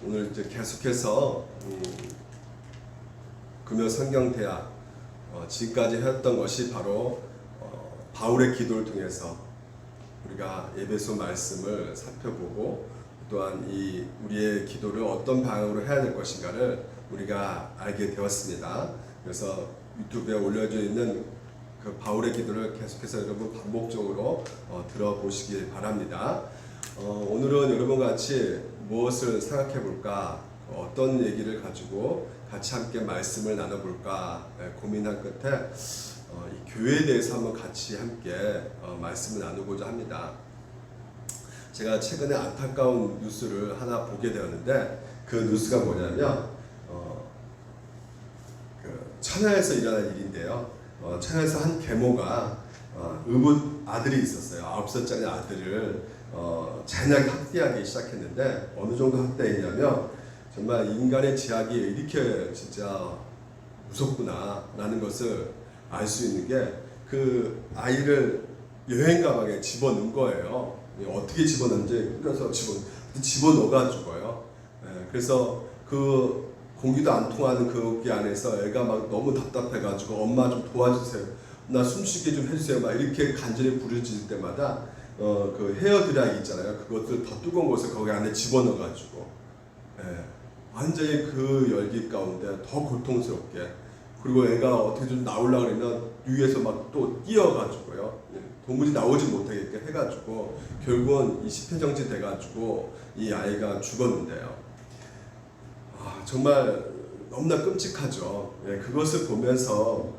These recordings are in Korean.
오늘 이제 계속해서 금요 성경대학 지금까지 했던 것이 바로 바울의 기도를 통해서 우리가 에베소 말씀을 살펴보고 또한 이 우리의 기도를 어떤 방향으로 해야 될 것인가를 우리가 알게 되었습니다. 그래서 유튜브에 올려져 있는 그 바울의 기도를 계속해서 여러분 반복적으로 들어보시기 바랍니다. 오늘은 여러분과 같이 무엇을 생각해 볼까, 어떤 얘기를 가지고 같이 함께 말씀을 나눠볼까 고민한 끝에 이 교회에 대해서 한번 같이 함께 말씀을 나누고자 합니다. 제가 최근에 안타까운 뉴스를 하나 보게 되었는데 그 뉴스가 뭐냐면 천야에서 일어난 일인데요. 천야에서 한 계모가 의붓 아들이 있었어요. 9살짜리 아들을 잔인하게 학대하기 시작했는데 어느 정도 학대했냐면 정말 인간의 제약이 이렇게 진짜 무섭구나 라는 것을 알 수 있는 게 그 아이를 여행 가방에 집어넣은 거예요. 어떻게 집어넣는지 그래서 집어넣어가지고요. 그래서 그 공기도 안 통하는 거기 안에서 애가 막 너무 답답해가지고 엄마 좀 도와주세요. 나 숨쉬게 좀 해주세요. 막 이렇게 간절히 부르짖을 때마다 그 헤어드라이 있잖아요. 그것들 더 뜨거운 것을 거기 안에 집어넣어가지고 완전히 그 열기 가운데 더 고통스럽게, 그리고 애가 어떻게 좀 나오려고 그러면 위에서 막 또 뛰어가지고요. 도무지 나오지 못하게 해가지고 결국은 이 심폐정지 돼가지고 이 아이가 죽었는데요. 정말 너무나 끔찍하죠. 그것을 보면서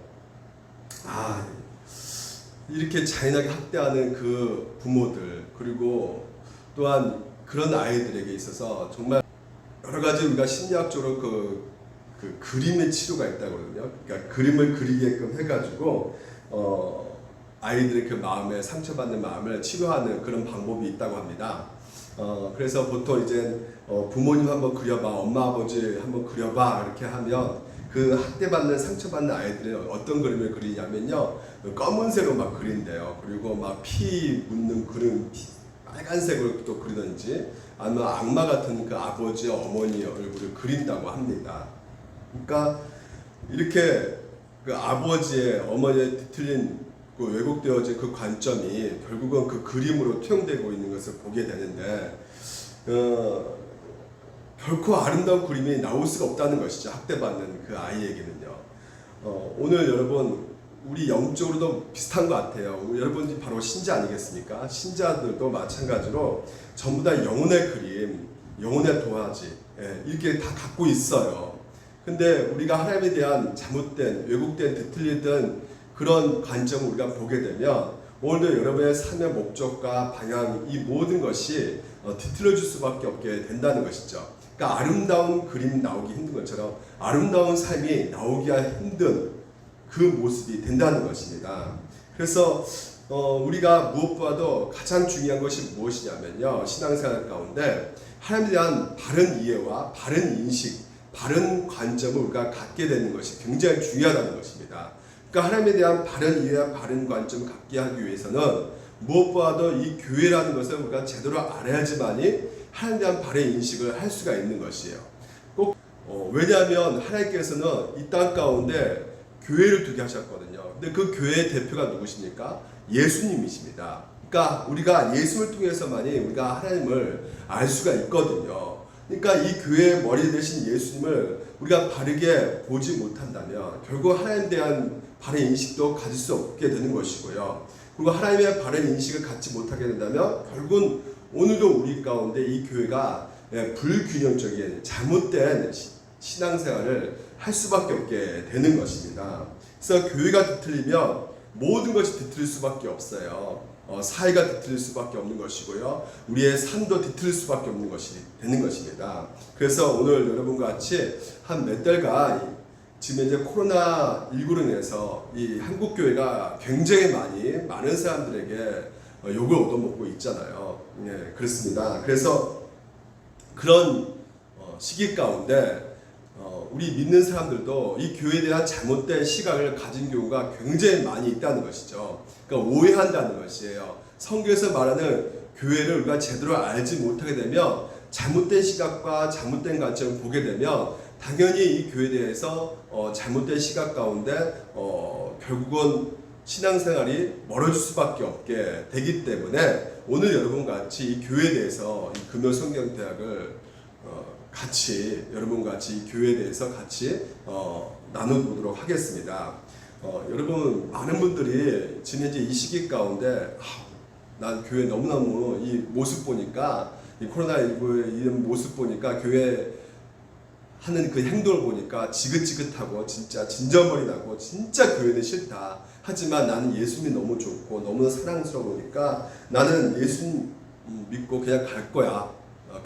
이렇게 잔인하게 학대하는 그 부모들, 그리고 또한 그런 아이들에게 있어서 정말 여러 가지 우리가 심리학적으로 그 그림의 치료가 있다고 그러거든요. 그러니까 그림을 그리게끔 해가지고 아이들의 그 마음에 상처받는 마음을 치료하는 그런 방법이 있다고 합니다. 그래서 보통 이제 부모님 한번 그려봐, 엄마 아버지 한번 그려봐 이렇게 하면 그 학대받는 상처받는 아이들은 어떤 그림을 그리냐면요, 검은색으로 막 그린대요. 그리고 막 피 묻는 그런 빨간색으로 또 그리든지 아니면 악마 같은 그 아버지 어머니 얼굴을 그린다고 합니다. 그러니까 이렇게 그 아버지의 어머니의 뒤틀린 그 왜곡되어진 그 관점이 결국은 그 그림으로 투영되고 있는 것을 보게 되는데 결코 아름다운 그림이 나올 수가 없다는 것이죠. 학대받는 그 아이에게는요. 오늘 여러분 우리 영적으로도 비슷한 것 같아요. 여러분이 바로 신자 아니겠습니까? 신자들도 마찬가지로 전부 다 영혼의 그림, 영혼의 도화지 이렇게 다 갖고 있어요. 근데 우리가 하나님에 대한 잘못된, 왜곡된, 뒤틀리던 그런 관점을 우리가 보게 되면 오늘도 여러분의 삶의 목적과 방향, 이 모든 것이 뒤틀려질 수밖에 없게 된다는 것이죠. 그러니까 아름다운 그림이 나오기 힘든 것처럼 아름다운 삶이 나오기가 힘든 그 모습이 된다는 것입니다. 그래서 우리가 무엇보다도 가장 중요한 것이 무엇이냐면요, 신앙생활 가운데 하나님에 대한 바른 이해와 바른 인식, 바른 관점을 우리가 갖게 되는 것이 굉장히 중요하다는 것입니다. 그러니까 하나님에 대한 바른 이해와 바른 관점을 갖게 하기 위해서는 무엇보다도 이 교회라는 것을 우리가 제대로 알아야지만이 하나님에 대한 바른 인식을 할 수가 있는 것이에요. 꼭 왜냐하면 하나님께서는 이 땅 가운데 교회를 두게 하셨거든요. 근데 그 교회의 대표가 누구십니까? 예수님이십니다. 그러니까 우리가 예수를 통해서만이 우리가 하나님을 알 수가 있거든요. 그러니까 이 교회의 머리 대신 예수님을 우리가 바르게 보지 못한다면 결국 하나님에 대한 바른 인식도 가질 수 없게 되는 것이고요. 그리고 하나님의 바른 인식을 갖지 못하게 된다면 결국은 오늘도 우리 가운데 이 교회가 불균형적인 잘못된 신앙생활을 할 수밖에 없게 되는 것입니다. 그래서 교회가 뒤틀리면 모든 것이 뒤틀릴 수밖에 없어요. 사회가 뒤틀릴 수밖에 없는 것이고요. 우리의 삶도 뒤틀릴 수밖에 없는 것이 되는 것입니다. 그래서 오늘 여러분과 같이 한 몇 달간 지금 이제 코로나19로 인해서 이 한국 교회가 굉장히 많은 사람들에게 욕을 얻어먹고 있잖아요. 그렇습니다. 그래서 그런 시기 가운데 우리 믿는 사람들도 이 교회에 대한 잘못된 시각을 가진 경우가 굉장히 많이 있다는 것이죠. 그러니까 오해한다는 것이에요. 성경에서 말하는 교회를 우리가 제대로 알지 못하게 되면 잘못된 시각과 잘못된 관점을 보게 되면 당연히 이 교회에 대해서 잘못된 시각 가운데 결국은 신앙생활이 멀어질 수밖에 없게 되기 때문에 오늘 여러분과 같이 이 교회에 대해서 이 금요성경대학을 같이 여러분과 같이 이 교회에 대해서 같이 나눠보도록 하겠습니다. 여러분 많은 분들이 지금 현재 이 시기 가운데 난 교회 너무너무 이 모습 보니까 이 코로나19의 이런 모습 보니까 교회 하는 그 행동을 보니까 지긋지긋하고 진짜 진저머리 나고 진짜 교회는 싫다. 하지만 나는 예수님이 너무 좋고 너무 사랑스러우니까 나는 예수 믿고 그냥 갈 거야.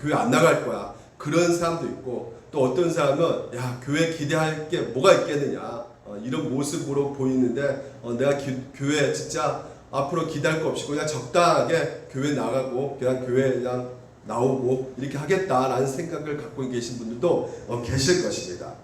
교회 안 나갈 거야. 그런 사람도 있고 또 어떤 사람은 야 교회 기대할 게 뭐가 있겠느냐. 이런 모습으로 보이는데 내가 교회 진짜 앞으로 기대할 거 없이 그냥 적당하게 교회 나가고 그냥 교회 그냥 나오고 이렇게 하겠다라는 생각을 갖고 계신 분들도 계실 것입니다.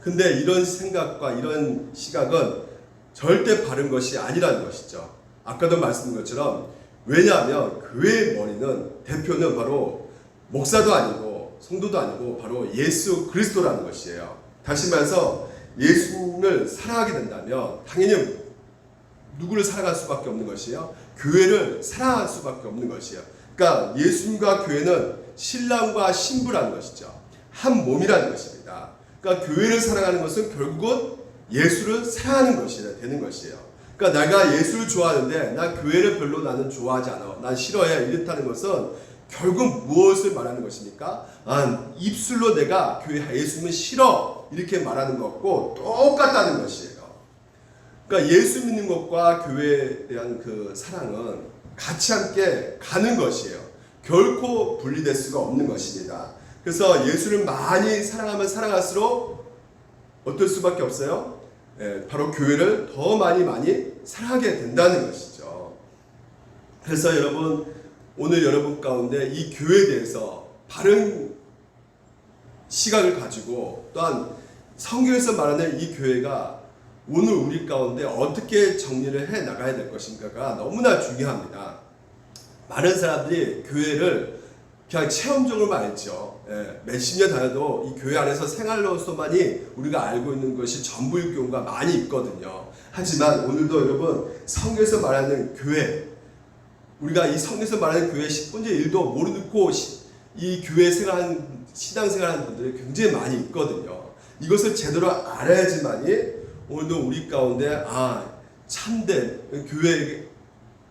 근데 이런 생각과 이런 시각은 절대 바른 것이 아니라는 것이죠. 아까도 말씀드린 것처럼 왜냐하면 교회의 머리는 대표는 바로 목사도 아니고 성도도 아니고 바로 예수 그리스도라는 것이에요. 다시 말해서 예수를 사랑하게 된다면 당연히 누구를 사랑할 수밖에 없는 것이에요? 교회를 사랑할 수밖에 없는 것이에요. 그러니까 예수님과 교회는 신랑과 신부라는 것이죠. 한 몸이라는 것입니다. 그러니까 교회를 사랑하는 것은 결국은 예수를 사랑하는 것이 되는 것이에요. 그러니까 내가 예수를 좋아하는데 나 교회를 별로 나는 좋아하지 않아. 난 싫어해. 이렇다는 것은 결국 무엇을 말하는 것입니까? 입술로 내가 교회 예수님은 싫어. 이렇게 말하는 것과 똑같다는 것이에요. 그러니까 예수 믿는 것과 교회에 대한 그 사랑은 같이 함께 가는 것이에요. 결코 분리될 수가 없는 것입니다. 그래서 예수를 많이 사랑하면 사랑할수록 어떨 수밖에 없어요? 바로 교회를 더 많이 사랑하게 된다는 것이죠. 그래서 여러분 오늘 여러분 가운데 이 교회에 대해서 바른 시각을 가지고 또한 성경에서 말하는 이 교회가 오늘 우리 가운데 어떻게 정리를 해 나가야 될 것인가가 너무나 중요합니다. 많은 사람들이 교회를 그냥 체험적으로만 알죠. 몇십 년 다녀도 이 교회 안에서 생활로서만이 우리가 알고 있는 것이 전부일 경우가 많이 있거든요. 하지만 오늘도 여러분 성경에서 말하는 교회, 우리가 이 성경에서 말하는 교회 10분의 1도 모르고 이 교회 생활하는 신앙생활하는 분들이 굉장히 많이 있거든요. 이것을 제대로 알아야지만이 오늘도 우리 가운데 참된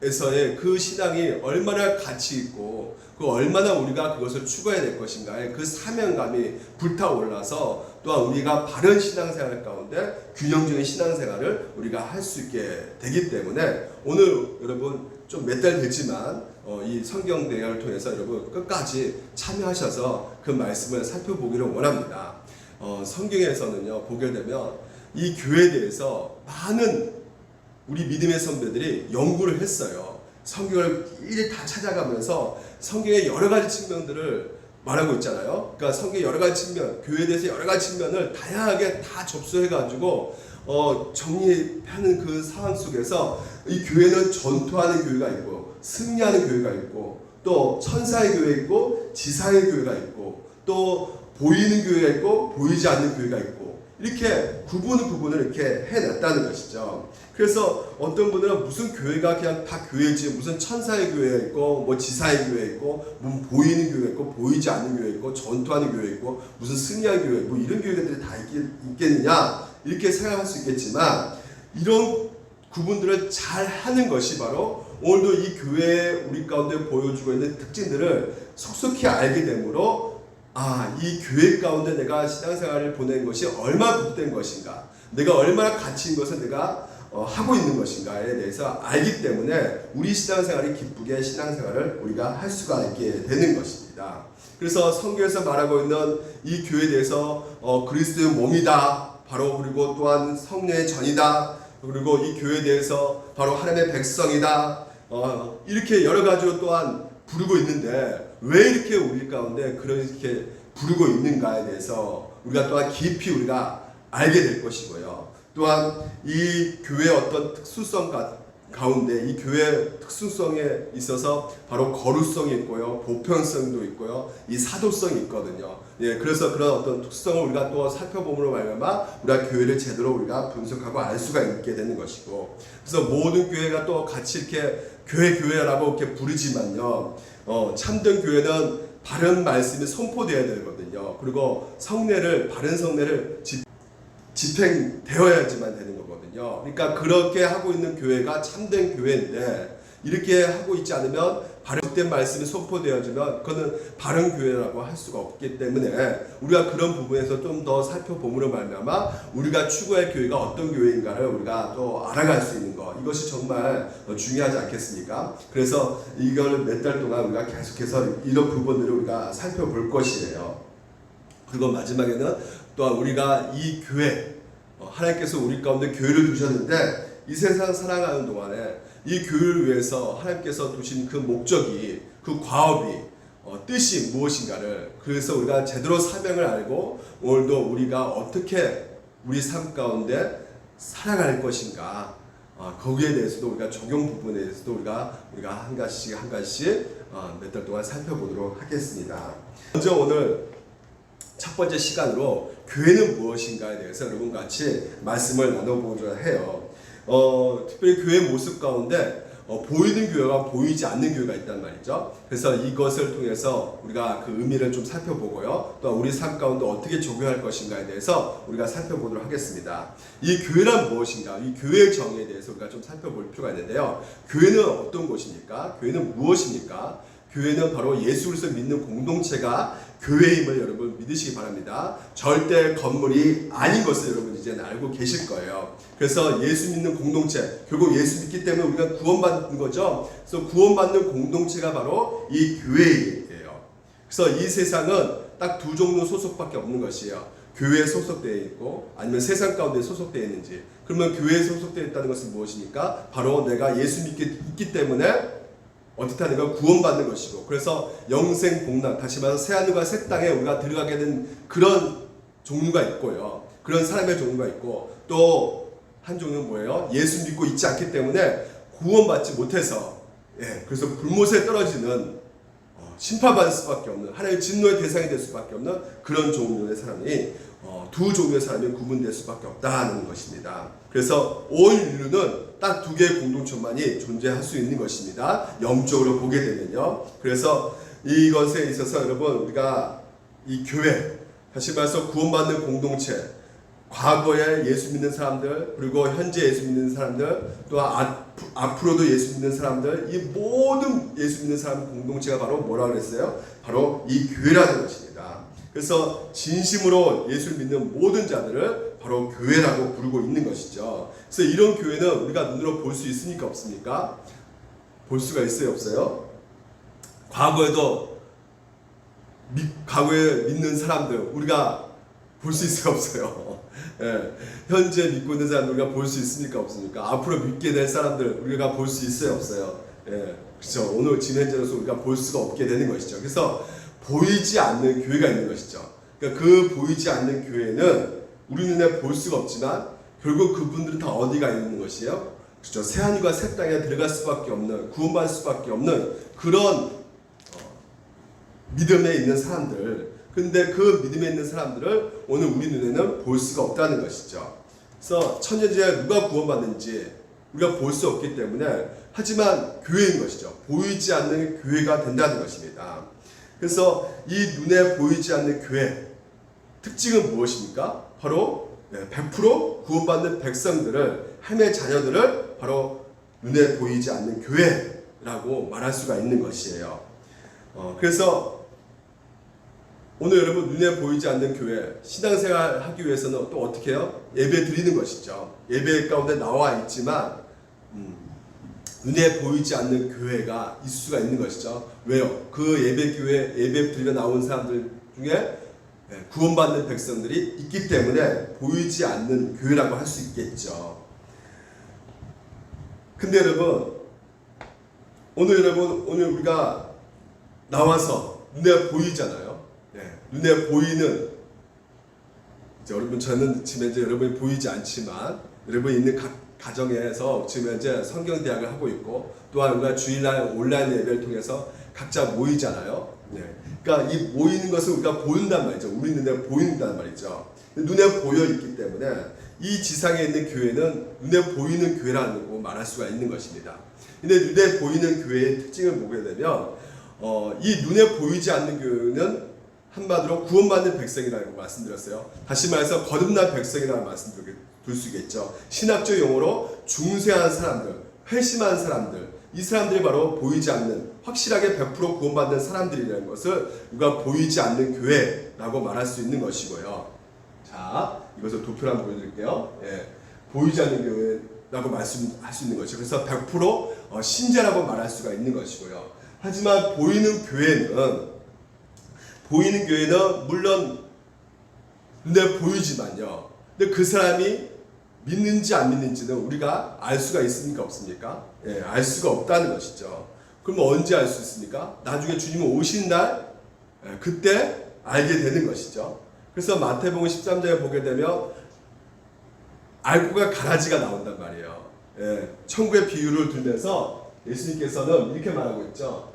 교회에서의 그 신앙이 얼마나 가치 있고 그 얼마나 우리가 그것을 추구해야 될 것인가에 그 사명감이 불타올라서 또한 우리가 바른 신앙생활 가운데 균형적인 신앙생활을 우리가 할 수 있게 되기 때문에 오늘 여러분 좀 몇 달 됐지만 이 성경 대화를 통해서 여러분 끝까지 참여하셔서 그 말씀을 살펴보기를 원합니다. 성경에서는요 보게 되면 이 교회에 대해서 많은 우리 믿음의 선배들이 연구를 했어요. 성경을 일일이 다 찾아가면서 성경의 여러 가지 측면들을 말하고 있잖아요. 그러니까 성경의 여러 가지 측면, 교회에 대해서 여러 가지 측면을 다양하게 다 접수해가지고 정리하는 그 상황 속에서 이 교회는 전투하는 교회가 있고 승리하는 교회가 있고 또 천사의 교회 있고 지사의 교회가 있고 또 보이는 교회가 있고 보이지 않는 교회가 있고 이렇게 구분을 이렇게 해놨다는 것이죠. 그래서 어떤 분들은 무슨 교회가 그냥 다 교회지 무슨 천사의 교회가 있고 뭐 지사의 교회 있고 뭐 보이는 교회 있고 보이지 않는 교회 있고 전투하는 교회 있고 무슨 승리하는 교회 뭐 이런 교회들이 다 있겠느냐 이렇게 생각할 수 있겠지만 이런 구분들을 잘 하는 것이 바로 오늘도 이 교회에 우리 가운데 보여주고 있는 특징들을 속속히 알게 되므로 이 교회 가운데 내가 신앙생활을 보낸 것이 얼마나 복된 것인가 내가 얼마나 가치 있는 것을 내가 하고 있는 것인가에 대해서 알기 때문에 우리 신앙생활이 기쁘게 신앙생활을 우리가 할 수가 있게 되는 것입니다. 그래서 성경에서 말하고 있는 이 교회에 대해서 그리스도의 몸이다 바로 그리고 또한 성령의 전이다 그리고 이 교회에 대해서 바로 하나님의 백성이다 이렇게 여러 가지로 또한 부르고 있는데 왜 이렇게 우리 가운데 그렇게 부르고 있는가에 대해서 우리가 또한 깊이 우리가 알게 될 것이고요. 또한 이 교회의 어떤 특수성 가운데 이 교회의 특수성에 있어서 바로 거룩성이 있고요, 보편성도 있고요, 이 사도성이 있거든요. 예, 그래서 그런 어떤 특성을 우리가 또 살펴봄으로 말미암아 우리가 교회를 제대로 우리가 분석하고 알 수가 있게 되는 것이고, 그래서 모든 교회가 또 같이 이렇게 교회라고 이렇게 부르지만요, 참된 교회는 바른 말씀이 선포되어야 되거든요. 그리고 바른 성례를 집행되어야지만 되는 거거든요. 그러니까 그렇게 하고 있는 교회가 참된 교회인데, 이렇게 하고 있지 않으면 바른된 말씀이 선포되어지면 그거는 바른 교회라고 할 수가 없기 때문에 우리가 그런 부분에서 좀 더 살펴봄으로 말미암아 우리가 추구할 교회가 어떤 교회인가를 우리가 또 알아갈 수 있는 것, 이것이 정말 중요하지 않겠습니까? 그래서 이걸 몇 달 동안 우리가 계속해서 이런 부분들을 우리가 살펴볼 것이에요. 그리고 마지막에는 또한 우리가 이 교회, 하나님께서 우리 가운데 교회를 두셨는데 이 세상 살아가는 동안에 이 교회를 위해서 하나님께서 두신 그 목적이, 그 과업이, 뜻이 무엇인가를, 그래서 우리가 제대로 사명을 알고 오늘도 우리가 어떻게 우리 삶 가운데 살아갈 것인가, 거기에 대해서도 우리가 적용 부분에 대해서도 우리가 한 가지씩 몇 달 동안 살펴보도록 하겠습니다. 먼저 오늘 첫 번째 시간으로 교회는 무엇인가에 대해서 여러분 같이 말씀을 나눠보고자 해요. 특별히 교회의 모습 가운데 보이는 교회와 보이지 않는 교회가 있단 말이죠. 그래서 이것을 통해서 우리가 그 의미를 좀 살펴보고요, 또 우리 삶 가운데 어떻게 적용할 것인가에 대해서 우리가 살펴보도록 하겠습니다. 이 교회란 무엇인가, 이 교회의 정의에 대해서 우리가 좀 살펴볼 필요가 있는데요. 교회는 어떤 곳입니까? 교회는 무엇입니까? 교회는 바로 예수 그리스도를 믿는 공동체가 교회임을 여러분 믿으시기 바랍니다. 절대 건물이 아닌 것을 여러분 이제 알고 계실 거예요. 그래서 예수 믿는 공동체, 결국 예수 믿기 때문에 우리가 구원받는 거죠. 그래서 구원받는 공동체가 바로 이 교회예요. 그래서 이 세상은 딱 두 종류 소속밖에 없는 것이에요. 교회에 소속되어 있고 아니면 세상 가운데 소속되어 있는지. 그러면 교회에 소속되어 있다는 것은 무엇입니까? 바로 내가 예수 믿기 때문에 어떻게 하는가? 구원받는 것이고, 그래서 영생 복락, 다시 말해서 새하늘과 새 땅에 우리가 들어가게 된 그런 종류가 있고요, 그런 사람의 종류가 있고, 또 한 종류는 뭐예요? 예수 믿고 있지 않기 때문에 구원받지 못해서, 그래서 불못에 떨어지는, 심판받을 수밖에 없는, 하나님의 진노의 대상이 될 수밖에 없는 그런 종류의 사람이, 두 종류의 사람이 구분될 수밖에 없다는 것입니다. 그래서 온 인류는 딱 두 개의 공동체만이 존재할 수 있는 것입니다. 영적으로 보게 되면요. 그래서 이것에 있어서 여러분, 우리가 이 교회, 다시 말해서 구원받는 공동체, 과거에 예수 믿는 사람들, 그리고 현재 예수 믿는 사람들, 또 앞으로도 예수 믿는 사람들, 이 모든 예수 믿는 사람 공동체가 바로 뭐라고 그랬어요? 바로 이 교회라는 것입니다. 그래서 진심으로 예수를 믿는 모든 자들을 바로 교회라고 부르고 있는 것이죠. 그래서 이런 교회는 우리가 눈으로 볼 수 있습니까? 없습니까? 볼 수가 있어요? 없어요? 과거에 믿는 사람들 우리가 볼 수 있어요? 없어요? 현재 믿고 있는 사람들 우리가 볼 수 있습니까? 없습니까? 앞으로 믿게 될 사람들 우리가 볼 수 있어요? 없어요? 그렇죠. 오늘 지금 현재로서 우리가 볼 수가 없게 되는 것이죠. 그래서 보이지 않는 교회가 있는 것이죠. 그러니까 그 보이지 않는 교회는 우리 눈에 볼 수가 없지만 결국 그분들은 다 어디가 있는 것이에요? 그렇죠. 새하늘과 새 땅에 들어갈 수밖에 없는, 구원받을 수밖에 없는 그런 믿음에 있는 사람들. 근데 그 믿음에 있는 사람들을 오늘 우리 눈에는 볼 수가 없다는 것이죠. 그래서 천년지에 누가 구원받는지 우리가 볼 수 없기 때문에, 하지만 교회인 것이죠. 보이지 않는 교회가 된다는 것입니다. 그래서 이 눈에 보이지 않는 교회 특징은 무엇입니까? 바로 100% 구원받는 백성들을, 하나님의 자녀들을 바로 눈에 보이지 않는 교회라고 말할 수가 있는 것이에요. 그래서 오늘 여러분 눈에 보이지 않는 교회 신앙생활 하기 위해서는 또 어떻게 해요? 예배 드리는 것이죠. 예배 가운데 나와 있지만 눈에 보이지 않는 교회가 있을 수가 있는 것이죠. 왜요? 그 예배 드리러 나온 사람들 중에 구원받는 백성들이 있기 때문에 보이지 않는 교회라고 할 수 있겠죠. 근데 여러분, 오늘 우리가 나와서 눈에 보이잖아요. 눈에 보이는, 이제 여러분, 저는 지금 이제 여러분이 보이지 않지만 여러분이 있는 가정에서 지금 현재 성경 대학을 하고 있고, 또한 우리가 주일날 온라인 예배를 통해서 각자 모이잖아요. 네. 그러니까 이 모이는 것을 우리가 보인단 말이죠. 우리 눈에 보인단 말이죠. 눈에 보여 있기 때문에 이 지상에 있는 교회는 눈에 보이는 교회라고 말할 수가 있는 것입니다. 근데 눈에 보이는 교회의 특징을 보게 되면 이 눈에 보이지 않는 교회는 한마디로 구원받는 백성이라고 말씀드렸어요. 다시 말해서 거듭난 백성이라고 말씀드릴 수 있겠죠. 신학적 용어로 중세한 사람들, 회심한 사람들, 이 사람들이 바로 보이지 않는, 확실하게 100% 구원받는 사람들이라는 것을 우리가 보이지 않는 교회라고 말할 수 있는 것이고요. 자, 이것을 도표로 한번 보여드릴게요. 예, 보이지 않는 교회라고 말씀할 수 있는 것이죠. 그래서 100% 신자라고 말할 수가 있는 것이고요. 하지만 보이는 교회는 물론 눈에 보이지만요. 근데 그 사람이 믿는지 안 믿는지는 우리가 알 수가 있습니까? 없습니까? 예, 알 수가 없다는 것이죠. 그럼 언제 알 수 있습니까? 나중에 주님 오신 날, 그때 알게 되는 것이죠. 그래서 마태복음 13장에 보게 되면 알고가 가라지가 나온단 말이에요. 예, 천국의 비유를 들면서 예수님께서는 이렇게 말하고 있죠.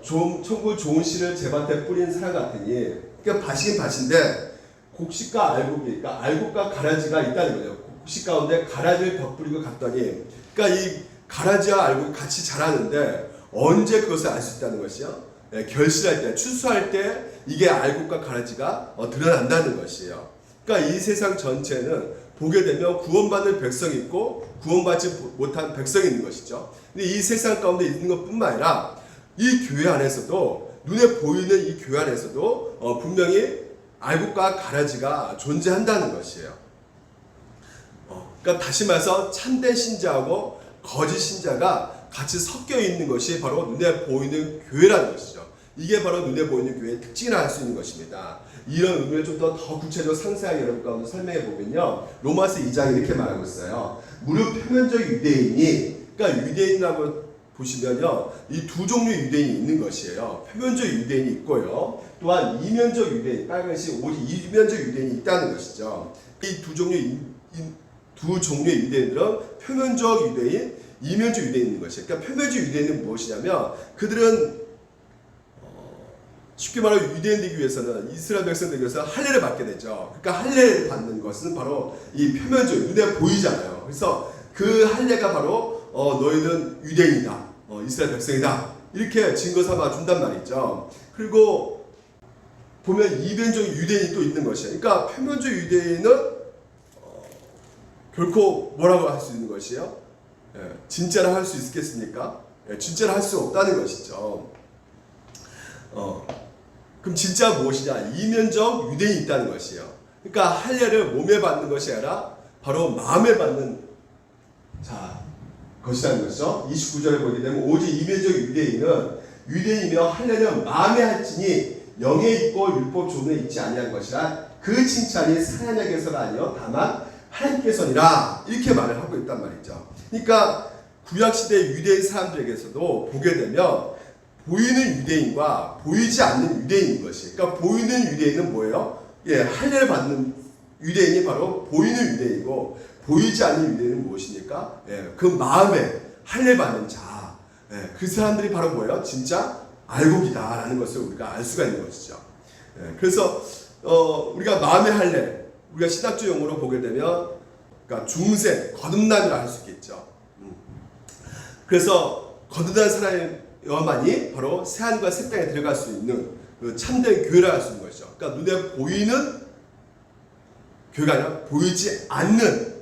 천국 좋은 씨를 제 밭에 뿌린 사람 같으니, 그러니까 밭이긴 밭인데 곡식과 알곡이, 그러니까 알곡과 가라지가 있다는 거예요. 곡식 가운데 가라지를 덧뿌리고 갔더니, 그러니까 이 가라지와 알곡이 같이 자라는데 언제 그것을 알 수 있다는 것이요? 예, 결실할 때, 추수할 때 이게 알곡과 가라지가 드러난다는 것이에요. 그러니까 이 세상 전체는 보게 되면 구원받는 백성이 있고 구원받지 못한 백성이 있는 것이죠. 근데 이 세상 가운데 있는 것뿐만 아니라 이 교회 안에서도, 눈에 보이는 이 교회 안에서도 분명히 알곡과 가라지가 존재한다는 것이에요. 그러니까 다시 말해서 참된 신자하고 거짓 신자가 같이 섞여 있는 것이 바로 눈에 보이는 교회라는 것이죠. 이게 바로 눈에 보이는 교회의 특징이라 할 수 있는 것입니다. 이런 의미를 좀 더 구체적으로 상세하게 여러분 가운데 설명해 보면요, 로마서 2장이 이렇게 말하고 있어요. 무릇 표면적 유대인이, 그러니까 유대인이라고 보시면요, 이 두 종류의 유대인이 있는 것이에요. 표면적 유대인이 있고요, 또한 이면적 유대인, 빨간색 오직 이면적 유대인이 있다는 것이죠. 이 두 종류의 유대인들은 표면적 유대인, 이면적 유대인이 있는 것이에요. 그러니까 표면적 유대인은 무엇이냐면, 그들은 쉽게 말하면 유대인 되기 위해서는, 이스라엘 백성 되기 위해서 할례를 받게 되죠. 그러니까 할례를 받는 것은 바로 이 표면적, 눈에 보이잖아요. 그래서 그 할례가 바로 너희는 유대인이다, 이스라엘 백성이다, 이렇게 증거 삼아 준단 말이죠. 그리고 보면 이면적 유대인이 또 있는 것이에요. 그러니까 표면적 유대인은 결코 뭐라고 할 수 있는 것이에요? 예, 진짜라 할 수 있겠습니까? 예, 진짜라 할 수 없다는 것이죠. 그럼 진짜 무엇이냐? 이면적 유대인이 있다는 것이에요. 그러니까 할례를 몸에 받는 것이 아니라 바로 마음에 받는 것이라는 것이죠. 29절에 보게 되면 오직 이면적 유대인은 유대인이며 할례는 마음에 할지니 영에 있고 율법 조문에 있지 아니한 것이라 그 칭찬이 사람에게서가 아니요 다만 하나님께서니라, 이렇게 말을 하고 있단 말이죠. 그러니까 구약시대 유대인 사람들에게서도 보게 되면 보이는 유대인과 보이지 않는 유대인인 것이, 그러니까 보이는 유대인은 뭐예요? 예, 할례를 받는 유대인이 바로 보이는 유대인이고, 보이지 않는 유대인은 무엇입니까? 예, 그 마음에 할례 받는 자, 예, 그 사람들이 바로 뭐예요? 진짜 알곡이다라는 것을 우리가 알 수가 있는 것이죠. 예, 그래서 우리가 마음의 할례, 우리가 신학적 용어로 보게 되면, 그러니까 중세, 거듭남이라 할 수 있겠죠. 그래서 거듭난 사람만이 바로 새하늘과 새 땅에 들어갈 수 있는 그 참된 교회라 할 수 있는 것이죠. 그러니까 눈에 보이는 교회가 아니라 보이지 않는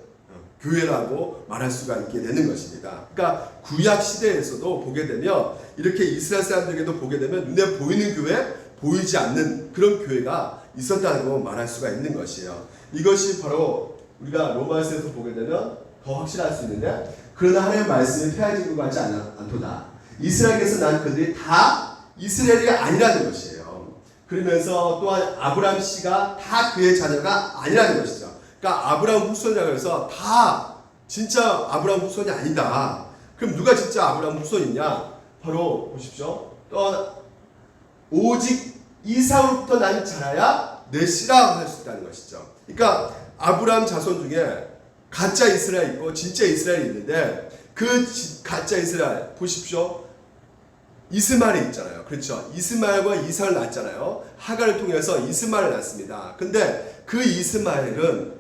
교회라고 말할 수가 있게 되는 것입니다. 그러니까 구약 시대에서도 보게 되면, 이렇게 이스라엘 사람들에게도 보게 되면 눈에 보이는 교회, 보이지 않는 그런 교회가 있었다고 말할 수가 있는 것이에요. 이것이 바로 우리가 로마서에서 보게 되면 더 확실할 수 있는데, 그러나 하나님의 말씀이 폐하진 것 같지 않도다. 이스라엘에서 난 그들이 다 이스라엘이 아니라는 것이에요. 그러면서 또한 아브라함 씨가 다 그의 자녀가 아니라는 것이죠. 그러니까 아브라함 후손이라고 해서 다 진짜 아브라함 후손이 아니다. 그럼 누가 진짜 아브라함 후손이냐? 바로 보십시오. 또 오직 이삭으로부터 난 자라야 내 씨라 할 수 있다는 것이죠. 그러니까 아브라함 자손 중에, 가짜 이스라엘 있고 진짜 이스라엘이 있는데 그 가짜 이스라엘 보십시오. 이스마엘이 있잖아요. 그렇죠. 이스마엘과 이삭을 낳았잖아요. 하갈을 통해서 이스마엘을 낳습니다. 근데 그 이스마엘은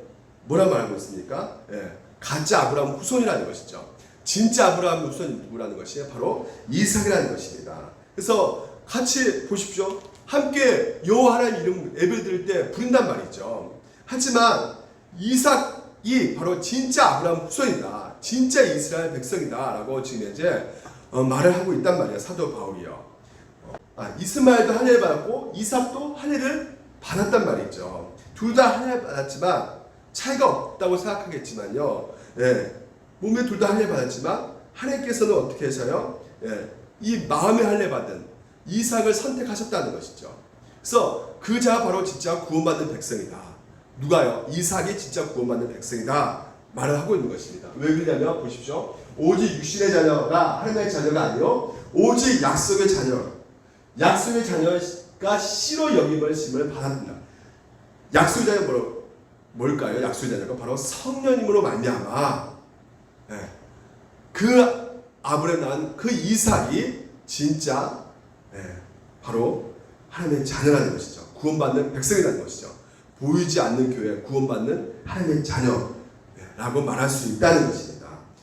뭐라 말하고 있습니까? 예, 가짜 아브라함 후손이라는 것이죠. 진짜 아브라함 후손이 누구라는 것이 바로 이삭이라는 것입니다. 그래서 같이 보십시오. 함께 여호와 하나님 이름 예배 드릴 때 부른단 말이죠. 하지만 이삭이 바로 진짜 아브라함 후손이다. 진짜 이스라엘 백성이다. 라고 지금 이제 말을 하고 있단 말이에요. 사도 바울이요. 이스마엘도 할례를 받았고 이삭도 할례를 받았단 말이죠. 둘 다 할례를 받았지만 차이가 없다고 생각하겠지만요. 예, 몸에 둘 다 할례 받았지만 하나님께서는 어떻게 해서요? 예, 이 마음의 할례 받은 이삭을 선택하셨다는 것이죠. 그래서 그 자가 바로 진짜 구원받는 백성이다. 누가요? 이삭이 진짜 구원받는 백성이다. 말을 하고 있는 것입니다. 왜 그러냐면 보십시오. 오직 육신의 자녀가 하나님의 자녀가 아니요 오직 약속의 자녀. 약속의 자녀가 씨로 여김을 심을 받았습니다. 약속의 자녀가 뭘까요? 약속의 자녀가 바로 성령님으로 말미암아 그 아브라함 낳은 그 이삭이 진짜 바로 하나님의 자녀라는 것이죠. 구원받는 백성이라는 것이죠. 보이지 않는 교회 구원받는 하나님의 자녀라고 말할 수 있다는 것입니다.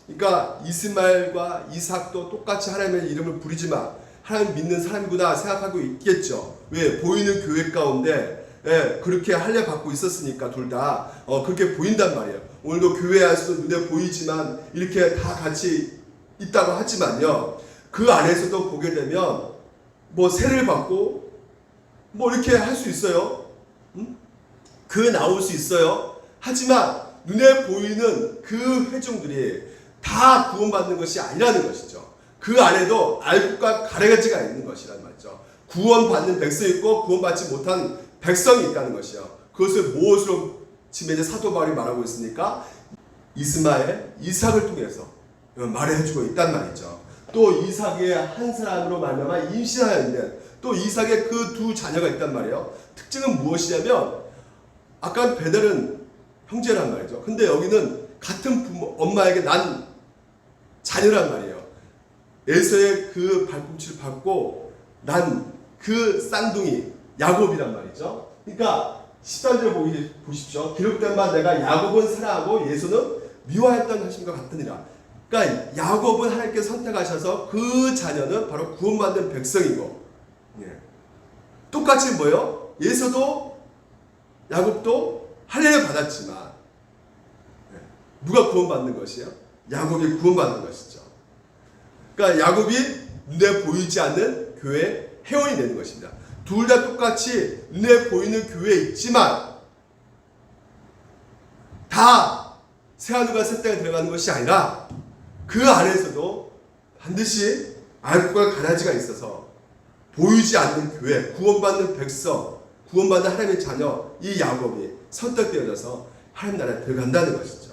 그러니까 이스마엘과 이삭도 똑같이 하나님의 이름을 부르지만 하나님 믿는 사람이구나 생각하고 있겠죠. 왜? 보이는 교회 가운데 그렇게 할례 받고 있었으니까 둘 다 그렇게 보인단 말이에요. 오늘도 교회 안에서도 눈에 보이지만 이렇게 다 같이 있다고 하지만요. 그 안에서도 보게 되면 뭐 세례를 받고 뭐 이렇게 할 수 있어요. 그 나올 수 있어요. 하지만 눈에 보이는 그 회중들이 다 구원받는 것이 아니라는 것이죠. 그 안에도 알곡과 가래가지가 있는 것이란 말이죠. 구원받는 백성이 있고 구원받지 못한 백성이 있다는 것이요. 그것을 무엇으로 지금 이제 사도 바울이 말하고 있으니까 이스마엘, 이삭을 통해서 말해주고 있단 말이죠. 또 이삭의 한 사람으로 말미암아 임신하여 있는 또 이삭의 그 두 자녀가 있단 말이에요. 특징은 무엇이냐면 아까 베델은 형제란 말이죠. 근데 여기는 같은 부모, 엄마에게 난 자녀란 말이에요. 에서의 그 발꿈치를 밟고 난 그 쌍둥이 야곱이란 말이죠. 그러니까 13절을 보십시오. 기록된 바 내가 야곱은 사랑하고 예수는 미워했던 하심과 같으니라. 그러니까 야곱은 하나님께 선택하셔서 그 자녀는 바로 구원받는 백성이고 똑같이 뭐예요? 예수도 야곱도 할례를 받았지만 누가 구원받는 것이에요? 야곱이 구원받는 것이죠. 그러니까 야곱이 눈에 보이지 않는 교회 회원이 되는 것입니다. 둘 다 똑같이 눈에 보이는 교회에 있지만 다 새하늘과 새 땅에 들어가는 것이 아니라 그 안에서도 반드시 알곡과 가라지가 있어서 보이지 않는 교회, 구원받는 백성, 구원받는 하나님의 자녀 이 야곱이 선택되어져서 하나님 나라에 들어간다는 것이죠.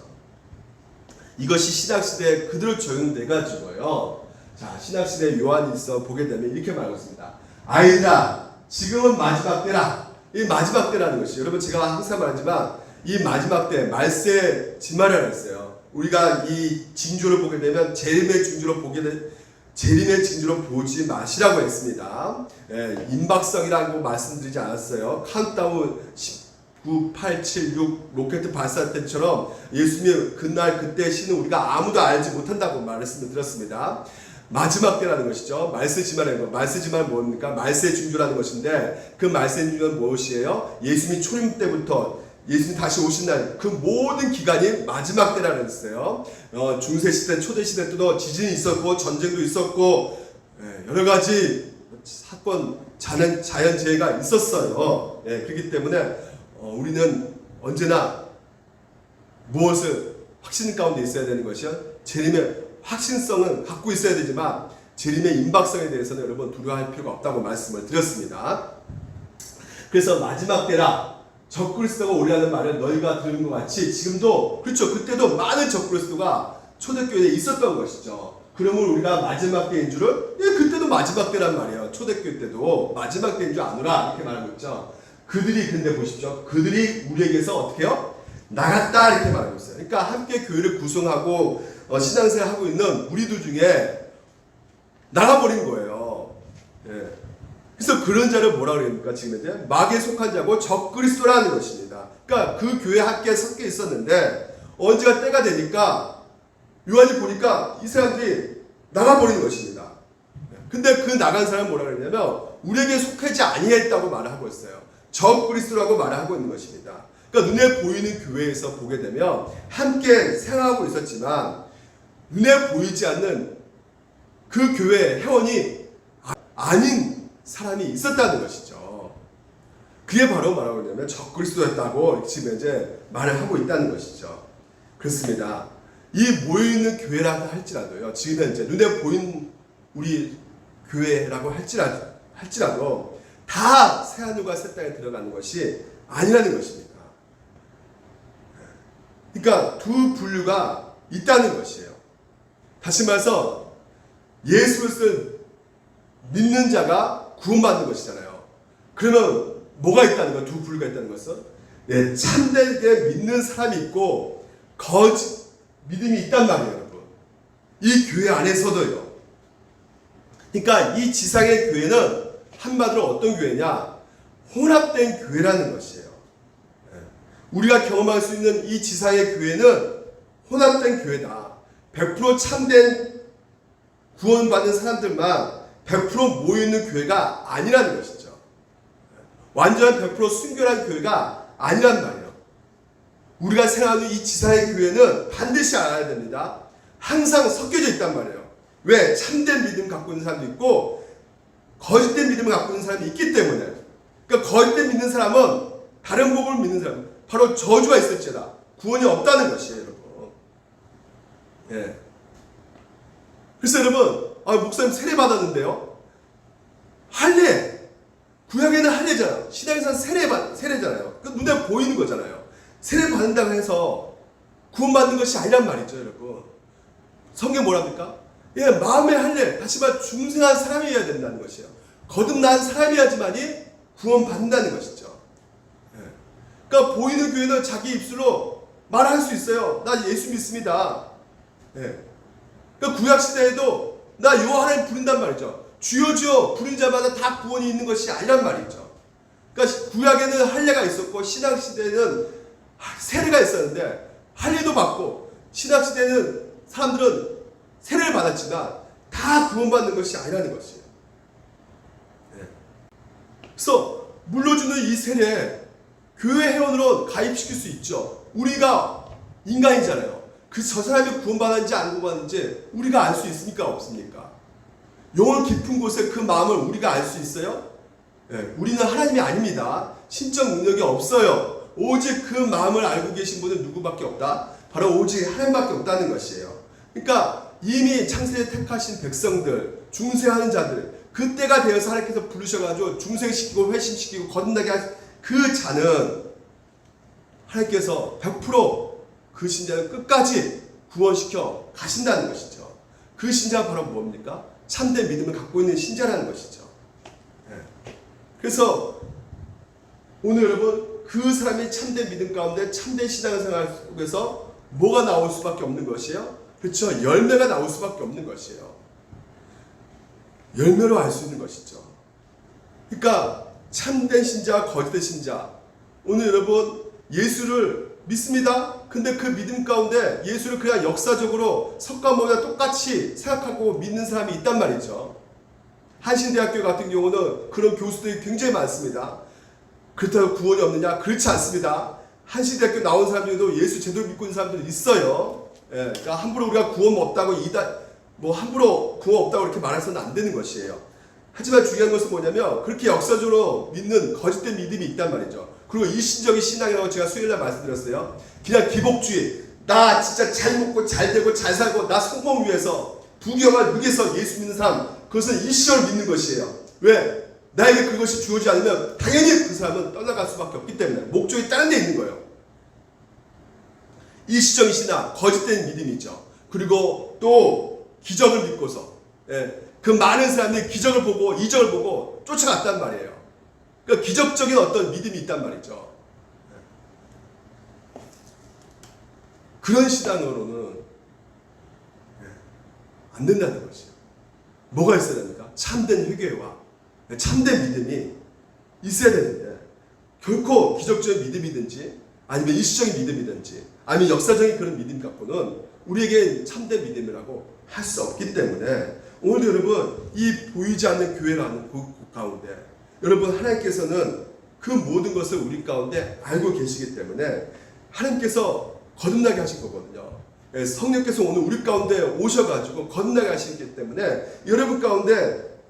이것이 신학시대에 그대로 적용돼가지고요. 자, 신학시대 요한이 있어 보게 되면 이렇게 말하고 있습니다. 아이들아, 지금은 마지막 때라. 이 마지막 때라는 것이 여러분 제가 항상 말하지만 이 마지막 때 말세 지말이라고 했어요. 우리가 이 징조를 보게 되면 재림의 징조로 재림의 징조로 보지 마시라고 했습니다. 임박성이라고 말씀드리지 않았어요. 카운트다운 9, 8, 7, 6 로켓 발사 때처럼 예수님의 그날 그때 시는 우리가 아무도 알지 못한다고 말씀을 드렸습니다. 마지막 때라는 것이죠. 말세지말이라는 거. 말세지말은 뭡니까? 말세 징조라는 것인데 그 말세 징조는 무엇이에요? 예수님이 초림 때부터 예수님 다시 오신 날 그 모든 기간이 마지막 때라고 했어요. 중세시대, 초대시대 때도 지진이 있었고 전쟁도 있었고 여러 가지 사건, 자연재해가 있었어요. 그렇기 때문에 우리는 언제나 무엇을 확신 가운데 있어야 되는 것이요. 재림의 확신성은 갖고 있어야 되지만 재림의 임박성에 대해서는 여러분 두려워할 필요가 없다고 말씀을 드렸습니다. 그래서 마지막 때라 적그리스도가 오리라는 말을 너희가 들은 것 같이 지금도 그렇죠. 그때도 많은 적그리스도가 초대교회에 있었던 것이죠. 그러면 우리가 마지막 때인 줄을 그때도 마지막 때란 말이에요. 초대교회 때도 마지막 때인 줄 아노라 이렇게 말하고 있죠. 그들이 근데 보십시오. 그들이 우리에게서 어떻게 해요? 나갔다 이렇게 말하고 있어요. 그러니까 함께 교회를 구성하고 신앙생활 하고 있는 무리들 중에 나가버린 거예요. 예. 그래서 그런 자를 뭐라 그럽니까? 지금 이제 마귀에 속한 자고 적그리스도라는 것입니다. 그러니까 그 교회 함께 섞여 있었는데 언제가 때가 되니까 요한이 보니까 이 사람들이 나가버리는 것입니다. 근데 그 나간 사람은 뭐라 그러냐면 우리에게 속하지 아니했다고 말을 하고 있어요. 적그리스도라고 말을 하고 있는 것입니다. 그러니까 눈에 보이는 교회에서 보게 되면 함께 생활하고 있었지만 눈에 보이지 않는 그 교회 회원이 아닌 사람이 있었다는 것이죠. 그게 바로 뭐라고 하냐면 적그리스도였다고 지금 이제 말을 하고 있다는 것이죠. 그렇습니다. 이 모여있는 교회라고 할지라도요, 지금 이제 눈에 보인 우리 교회라고 할지라도 다 새하늘과 새 땅에 들어가는 것이 아니라는 것입니다. 그러니까 두 분류가 있다는 것이에요. 다시 말해서 예수를 믿는 자가 구원받는 것이잖아요. 그러면 뭐가 있다는 거야? 두 분류가 있다는 것은? 네, 참되게 믿는 사람이 있고 거짓 믿음이 있단 말이에요, 여러분. 이 교회 안에서도요. 그러니까 이 지상의 교회는 한마디로 어떤 교회냐? 혼합된 교회라는 것이에요. 우리가 경험할 수 있는 이 지상의 교회는 혼합된 교회다. 100% 참된 구원받는 사람들만 100% 모여있는 교회가 아니라는 것이죠. 완전 100% 순결한 교회가 아니란 말이에요. 우리가 생각하는 이 지상의 교회는 반드시 알아야 됩니다. 항상 섞여져 있단 말이에요. 왜? 참된 믿음 갖고 있는 사람도 있고 거짓된 믿음을 갖고 있는 사람이 있기 때문에. 그러니까 거짓된 믿는 사람은 다른 복을 믿는 사람, 바로 저주가 있을지라 구원이 없다는 것이에요, 여러분. 예. 그래서 여러분, 목사님 세례 받았는데요. 할례. 구약에는 할례잖아요. 신약에서는 세례잖아요. 그 눈에 보이는 거잖아요. 세례 받는다고 해서 구원받는 것이 아니란 말이죠, 여러분. 성경 뭐랍니까? 예, 마음의 할례, 다시 말해 중생한 사람이어야 된다는 것이에요. 거듭난 사람이어야지만이 구원받는다는 것이죠. 예. 그러니까 보이는 교회는 자기 입술로 말할 수 있어요. 나 예수 믿습니다. 예. 그러니까 구약 시대에도 나 요 하나님 부른단 말이죠. 주여 주여 부른 자마다 다 구원이 있는 것이 아니란 말이죠. 그러니까 구약에는 할례가 있었고 신약 시대에는 세례가 있었는데 할례도 받고 신약 시대에는 사람들은 세례를 받았지만 다 구원받는 것이 아니라는 것이에요. 네. 그래서 물려주는 이 세례에 교회 회원으로 가입시킬 수 있죠. 우리가 인간이잖아요. 저 사람이 구원받았는지 안 구원받았는지 우리가 알 수 있습니까? 없습니까? 영혼 깊은 곳에 그 마음을 우리가 알 수 있어요? 네. 우리는 하나님이 아닙니다. 신적 능력이 없어요. 오직 그 마음을 알고 계신 분은 누구밖에 없다? 바로 오직 하나님밖에 없다는 것이에요. 그러니까 이미 창세에 택하신 백성들, 중생하는 자들, 그때가 되어서 하나님께서 부르셔가지고 중생시키고 회심시키고 거듭나게 한 그 자는 하나님께서 100% 그 신자를 끝까지 구원시켜 가신다는 것이죠. 그 신자가 바로 뭡니까? 참된 믿음을 갖고 있는 신자라는 것이죠. 네. 그래서 오늘 여러분 그 사람이 참된 믿음 가운데 참된 신앙생활 속에서 뭐가 나올 수밖에 없는 것이에요? 그렇죠. 열매가 나올 수밖에 없는 것이에요. 열매로 알 수 있는 것이죠. 그러니까 참된 신자와 거짓된 신자. 오늘 여러분 예수를 믿습니다. 근데 그 믿음 가운데 예수를 그냥 역사적으로 석가모니와 똑같이 생각하고 믿는 사람이 있단 말이죠. 한신대학교 같은 경우는 그런 교수들이 굉장히 많습니다. 그렇다고 구원이 없느냐? 그렇지 않습니다. 한신대학교 나온 사람 중에도 예수 제대로 믿고 있는 사람들 있어요. 예, 그러니까 함부로 우리가 구원 없다고 함부로 구원 없다고 이렇게 말해서는 안 되는 것이에요. 하지만 중요한 것은 뭐냐면 그렇게 역사적으로 믿는 거짓된 믿음이 있단 말이죠. 그리고 일시적인 신앙이라고 제가 수요일날 말씀드렸어요. 그냥 기복주의, 나 진짜 잘 먹고 잘 되고 잘 살고 나 성공 위해서 부경을 위해서 예수 믿는 사람, 그것은 일시적으로 믿는 것이에요. 왜? 나에게 그것이 주어지지 않으면 당연히 그 사람은 떠나갈 수밖에 없기 때문에 목적이 다른 데 있는 거예요. 일시적인 신앙, 거짓된 믿음이죠. 그리고 또 기적을 믿고서 그 많은 사람들이 기적을 보고 이적을 보고 쫓아갔단 말이에요. 그러니까 기적적인 어떤 믿음이 있단 말이죠. 그런 신앙으로는 안 된다는 것이에요. 뭐가 있어야 됩니까? 참된 회개와 참된 믿음이 있어야 되는데 결코 기적적인 믿음이든지 아니면 일시적인 믿음이든지 아니면 역사적인 그런 믿음 갖고는 우리에게 참된 믿음이라고 할 수 없기 때문에 오늘 여러분 이 보이지 않는 교회라는 그 가운데 여러분 하나님께서는 그 모든 것을 우리 가운데 알고 계시기 때문에 하나님께서 거듭나게 하신 거거든요. 성령께서 오늘 우리 가운데 오셔가지고 거듭나게 하시기 때문에 여러분 가운데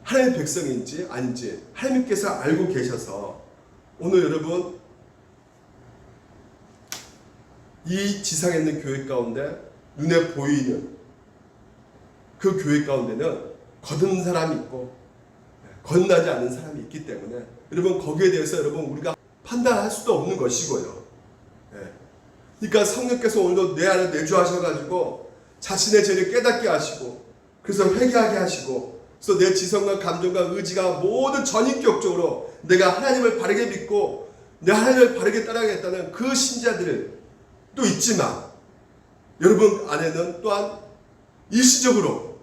하나님의 백성인지 아닌지 하나님께서 알고 계셔서 오늘 여러분 이 지상에 있는 교회 가운데 눈에 보이는 그 교회 가운데는 거듭난 사람이 있고 거듭나지 않는 사람이 있기 때문에 여러분 거기에 대해서 여러분 우리가 판단할 수도 없는 것이고요. 그러니까 성령께서 오늘도 내 안에 내주하셔가지고 자신의 죄를 깨닫게 하시고 그래서 회개하게 하시고 그래서 내 지성과 감정과 의지가 모든 전인격적으로 내가 하나님을 바르게 믿고 내 하나님을 바르게 따라가겠다는 그 신자들도 있지만 여러분 안에는 또한 일시적으로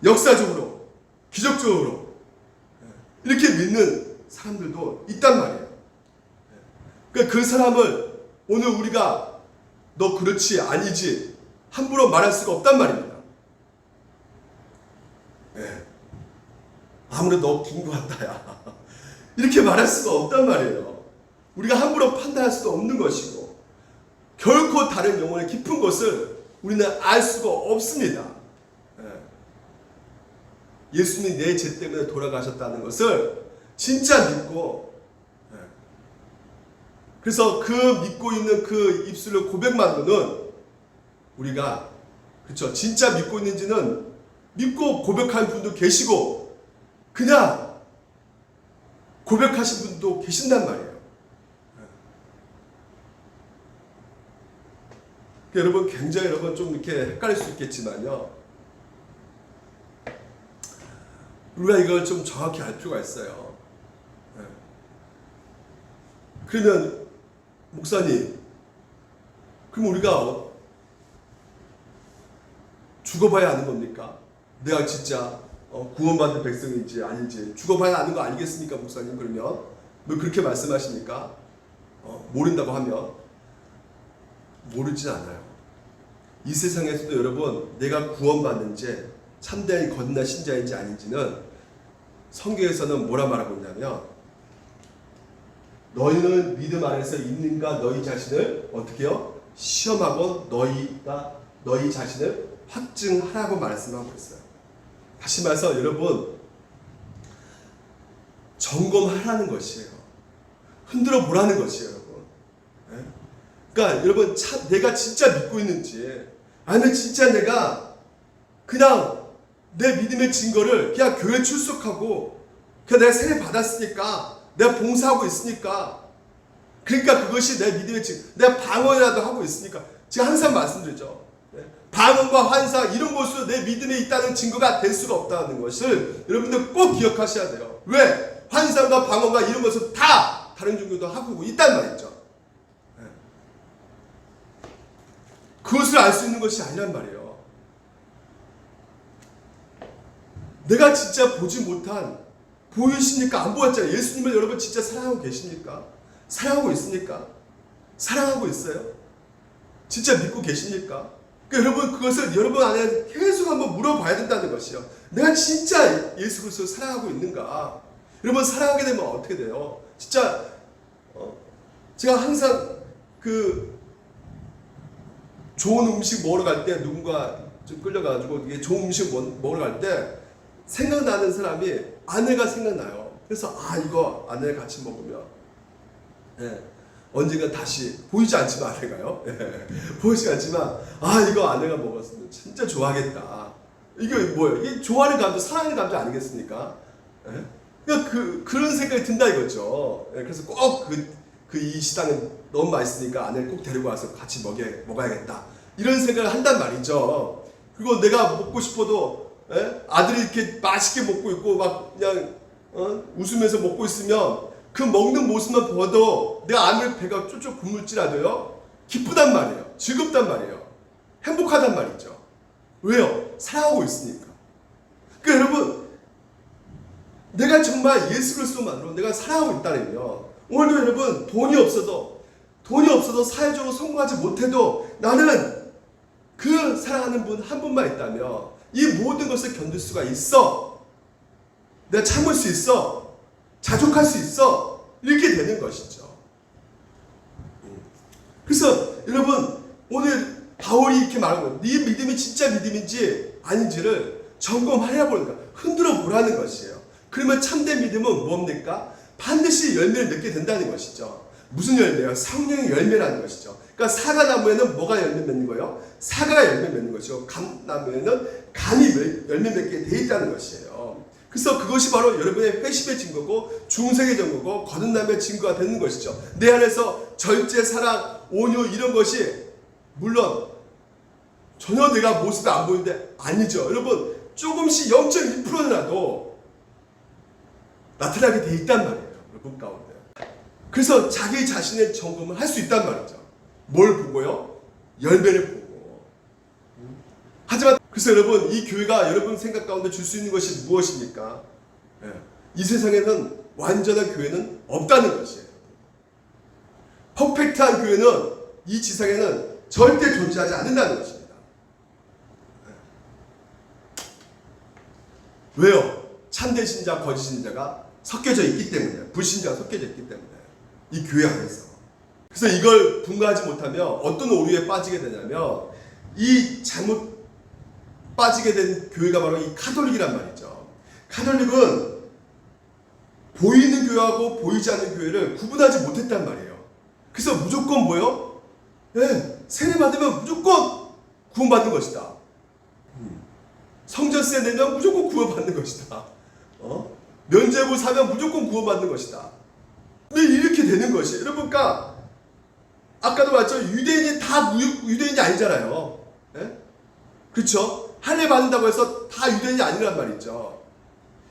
역사적으로 기적적으로 이렇게 믿는 사람들도 있단 말이에요. 그러니까 그 사람을 오늘 우리가 너 그렇지 아니지 함부로 말할 수가 없단 말입니다. 아무래도 너 긴 것 같다 야 이렇게 말할 수가 없단 말이에요. 우리가 함부로 판단할 수도 없는 것이고 결코 다른 영혼의 깊은 것을 우리는 알 수가 없습니다. 예수님이 내 죄 때문에 돌아가셨다는 것을 진짜 믿고 그래서 그 믿고 있는 그 입술로 고백만으로는 우리가 그렇죠. 진짜 믿고 있는지는 믿고 고백하는 분도 계시고 그냥 고백하신 분도 계신단 말이에요. 여러분 굉장히 여러분 좀 이렇게 헷갈릴 수 있겠지만요. 우리가 이걸 좀 정확히 알 필요가 있어요. 그러면 목사님, 그럼 우리가 죽어봐야 아는 겁니까? 내가 진짜 구원받은 백성인지 아닌지 죽어봐야 아는 거 아니겠습니까, 목사님? 그러면 왜 그렇게 말씀하십니까? 모른다고 하면 모르진 않아요. 이 세상에서도 여러분 내가 구원받는지 참된 거듭난 신자인지 아닌지는 성경에서는 뭐라 말하고 있냐면 너희는 믿음 안에서 있는가 너희 자신을 어떻게 해요? 시험하고 너희 자신을 확증하라고 말씀하고 있어요. 다시 말해서 여러분 점검하라는 것이에요. 흔들어 보라는 것이에요, 여러분. 그러니까 여러분 내가 진짜 믿고 있는지 아니면 진짜 내가 그냥 내 믿음의 증거를 그냥 교회 출석하고 그냥 내가 세례 받았으니까 내가 봉사하고 있으니까 그러니까 그것이 내 믿음의 증거 내가 방언이라도 하고 있으니까 제가 항상 말씀드리죠. 방언과 환사 이런 것으로 내 믿음에 있다는 증거가 될 수가 없다는 것을 여러분들 꼭 기억하셔야 돼요. 왜? 환상과 방언과 이런 것은 다 다른 종교도 하고 있단 말이죠. 그것을 알 수 있는 것이 아니란 말이에요. 내가 진짜 보지 못한 보이십니까? 안 보였잖아요. 예수님을 여러분 진짜 사랑하고 계십니까? 사랑하고 있습니까? 사랑하고 있어요? 진짜 믿고 계십니까? 그러니까 여러분 그것을 여러분 안에 계속 한번 물어봐야 된다는 것이요. 내가 진짜 예수 그리스도를 사랑하고 있는가? 여러분 사랑하게 되면 어떻게 돼요? 진짜 제가 항상 그 좋은 음식 먹으러 갈 때 누군가 좀 끌려가지고 이게 좋은 음식 먹으러 갈 때 생각나는 사람이 아내가 생각나요. 그래서 이거 아내랑 같이 먹으면 언젠가 다시 보이지 않지만 아내가요. 보이지 않지만 이거 아내가 먹었으면 진짜 좋아하겠다. 이게 뭐예요? 이게 좋아하는 감정, 사랑하는 감정 아니겠습니까? 그러니까 그런 생각이 든다 이거죠. 그래서 꼭 이 식당은 너무 맛있으니까 아내를 꼭 데리고 와서 같이 먹어야겠다. 이런 생각을 한단 말이죠. 그리고 내가 먹고 싶어도 아들이 이렇게 맛있게 먹고 있고 막 그냥 웃으면서 먹고 있으면 그 먹는 모습만 보아도 내 안을 배가 쫄쫄 굶을지라도요 기쁘단 말이에요. 즐겁단 말이에요. 행복하단 말이죠. 왜요? 사랑하고 있으니까. 그러니까 여러분, 내가 정말 예수 그리스도만으로 내가 사랑하고 있다면요, 오늘도 여러분 돈이 없어도 사회적으로 성공하지 못해도 나는 그 사랑하는 분 한 분만 있다면 이 모든 것을 견딜 수가 있어. 내가 참을 수 있어. 자족할 수 있어. 이렇게 되는 것이죠. 그래서 여러분, 오늘 바울이 이렇게 말하는 거예요. 네 믿음이 진짜 믿음인지 아닌지를 점검하려 보는 거야. 흔들어 보라는 것이에요. 그러면 참된 믿음은 뭡니까? 반드시 열매를 맺게 된다는 것이죠. 무슨 열매요? 성령의 열매라는 것이죠. 그러니까 사과나무에는 뭐가 열매 맺는 거예요? 사과가 열매 맺는 것이고, 감나무에는 감이 열매 맺게 돼 있다는 것이에요. 그래서 그것이 바로 여러분의 회심의 증거고, 중생의 증거고, 거듭남의 증거가 되는 것이죠. 내 안에서 절제, 사랑, 온유 이런 것이 물론 전혀 내가 모습이 안 보이는데 아니죠. 여러분, 조금씩 0.1%라도 나타나게 돼 있단 말이에요. 여러분 가운데. 그래서 자기 자신의 점검을 할 수 있단 말이죠. 뭘 보고요? 열매를 보고. 하지만 그래서 여러분, 이 교회가 여러분 생각 가운데 줄 수 있는 것이 무엇입니까? 이 세상에는 완전한 교회는 없다는 것이에요. 퍼펙트한 교회는 이 지상에는 절대 존재하지 않는다는 것입니다. 왜요? 참된 신자, 거짓 신자가 섞여져 있기 때문에, 불신자가 섞여져 있기 때문에, 이 교회 안에서. 그래서 이걸 분간하지 못하면 어떤 오류에 빠지게 되냐면, 이 잘못 빠지게 된 교회가 바로 이 카톨릭이란 말이죠. 카톨릭은 보이는 교회하고 보이지 않는 교회를 구분하지 못했단 말이에요. 그래서 무조건 뭐요? 세례 받으면 무조건 구원받는 것이다. 성전세 내면 무조건 구원받는 것이다. 면죄부 사면 무조건 구원받는 것이다. 근데 이렇게 되는 것이에요. 여러분, 그러니까 아까도 말했죠. 유대인이 다 유대인이 아니잖아요. 그렇죠? 할례 받는다고 해서 다 유대인이 아니란 말이죠.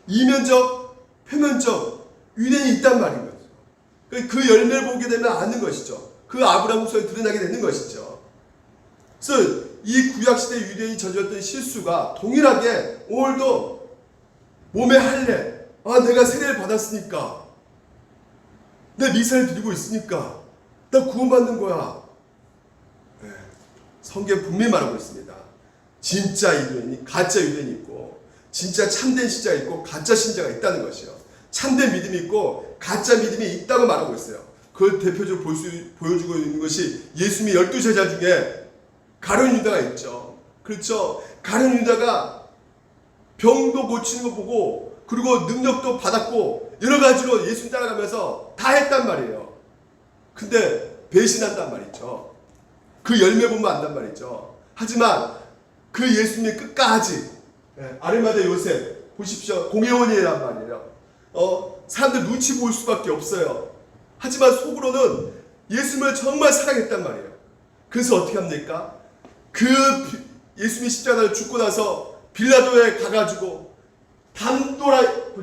이면적, 표면적 유대인이 있단 말인 거죠. 그 열매를 보게 되면 아는 것이죠. 그 아브라함 후손이 드러나게 되는 것이죠. 그래서 이 구약시대 유대인이 저질렀던 실수가 동일하게 오늘도 몸에 할례, 내가 세례를 받았으니까, 내 미사를 드리고 있으니까 나 구원받는 거야. 성경 분명히 말하고 있습니다. 진짜 유대인이, 가짜 유대인이 있고, 진짜 참된 신자가 있고, 가짜 신자가 있다는 것이요. 참된 믿음이 있고 가짜 믿음이 있다고 말하고 있어요. 그걸 대표적으로 보여주고 있는 것이 예수님의 12제자 중에 가룟 유다가 있죠. 그렇죠? 가룟 유다가 병도 고치는 거 보고, 그리고 능력도 받았고, 여러 가지로 예수님 따라가면서 다 했단 말이에요. 근데 배신한단 말이죠. 그 열매 보면 안단 말이죠. 하지만 그 예수님이 끝까지, 아리마대 요셉 보십시오. 공회원이란 말이에요. 사람들 눈치 보일 수밖에 없어요. 하지만 속으로는 예수님을 정말 사랑했단 말이에요. 그래서 어떻게 합니까? 그 예수님이 십자가를 죽고 나서 빌라도에 가가지고 당돌아,